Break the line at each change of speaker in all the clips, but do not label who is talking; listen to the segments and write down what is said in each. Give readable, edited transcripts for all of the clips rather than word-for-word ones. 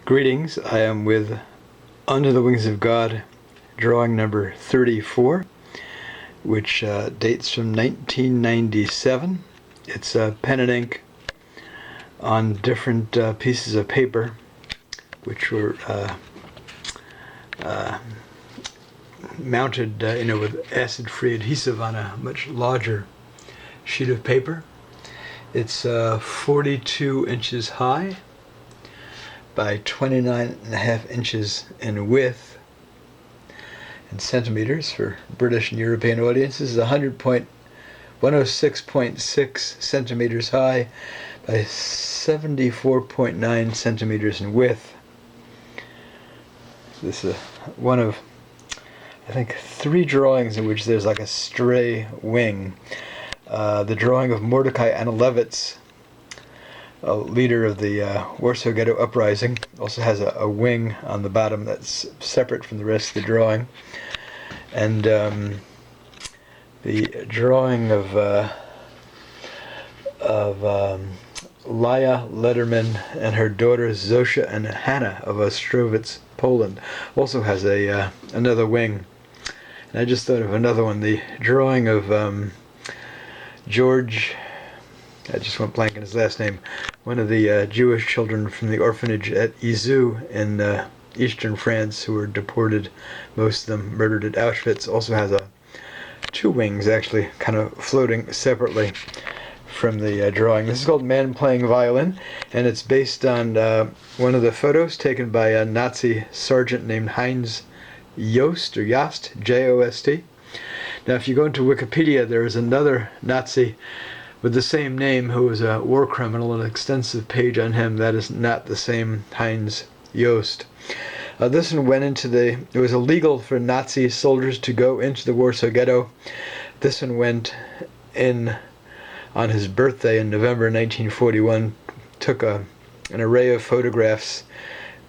Greetings, I am with Under the Wings of God, drawing number 34, which dates from 1997. It's pen and ink on different pieces of paper, which were mounted with acid-free adhesive on a much larger sheet of paper. It's 42 inches high by 29.5 inches in width. In centimeters for British and European audiences, 106.6 centimeters high by 74.9 centimeters in width. This is one of, I think, 3 drawings in which there's like a stray wing. The drawing of Mordecai Analevitz, a leader of the Warsaw Ghetto uprising, also has a wing on the bottom that's separate from the rest of the drawing. And the drawing of Laya Lederman and her daughters Zosia and Hannah of Ostrowitz, Poland, also has another wing. And I just thought of another one, the drawing of George, I just went blank on his last name, one of the Jewish children from the orphanage at Izou in eastern France who were deported, most of them murdered at Auschwitz, also has 2 wings actually kind of floating separately from the drawing. This is called Man Playing Violin, and it's based on one of the photos taken by a Nazi sergeant named Heinz Jost, or Jost, J-O-S-T. Now if you go into Wikipedia, there is another Nazi with the same name who was a war criminal, an extensive page on him. That is not the same Heinz Jost. This one went into it was illegal for Nazi soldiers to go into the Warsaw Ghetto. This one went in on his birthday in November 1941, took an array of photographs.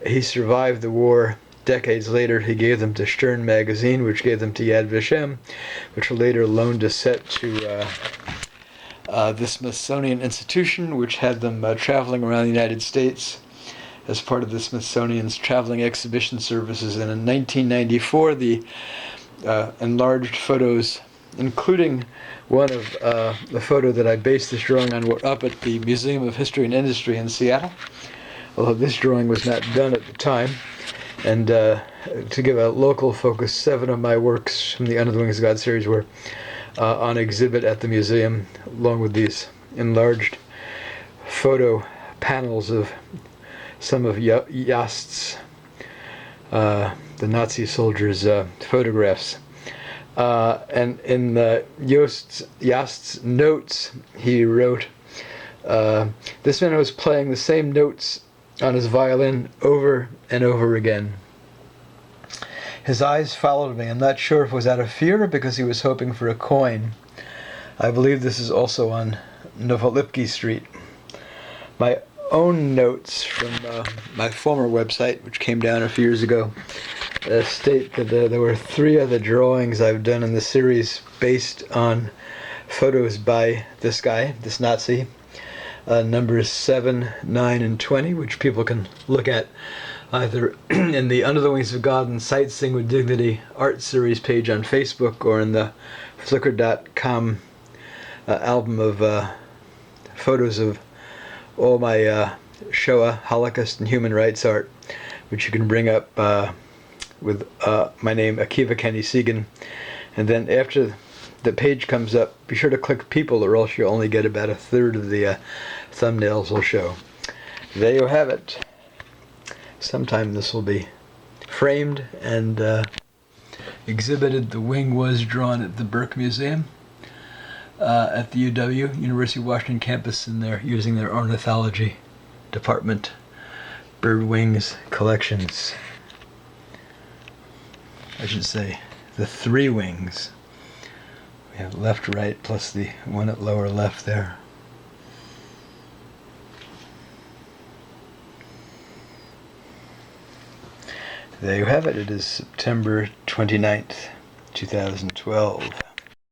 He survived the war. Decades later, he gave them to Stern magazine, which gave them to Yad Vashem, which later loaned a set to the Smithsonian institution, which had them traveling around the United States as part of the Smithsonian's traveling exhibition services. And in 1994, the enlarged photos, including one of the photo that I based this drawing on, were up at the Museum of History and Industry in Seattle, although this drawing was not done at the time. And to give a local focus, 7 of my works from the Under the Wings of God series were on exhibit at the museum, along with these enlarged photo panels of some of Jost's, the Nazi soldiers' photographs. And in Jost's notes, he wrote, this man was playing the same notes on his violin over and over again. His eyes followed me. I'm not sure if it was out of fear or because he was hoping for a coin. I believe this is also on Novolipki Street. My own notes from my former website, which came down a few years ago, state that there were 3 other drawings I've done in the series based on photos by this guy, this Nazi, numbers 7, 9, and 20, which people can look at either in the Under the Wings of God and Sightseeing with Dignity art series page on Facebook, or in the flickr.com album of photos of all my Shoah, Holocaust, and human rights art, which you can bring up with my name, Akiva Kenny Segan. And then after the page comes up, be sure to click people, or else you'll only get about 1/3 of the thumbnails will show. There you have it. Sometime this will be framed and exhibited. The wing was drawn at the Burke Museum at the UW, University of Washington campus, and they're using their ornithology department bird wings collections. I should say the 3 wings. We have left, right, plus the one at lower left there. There you have it. It is September 29th, 2012.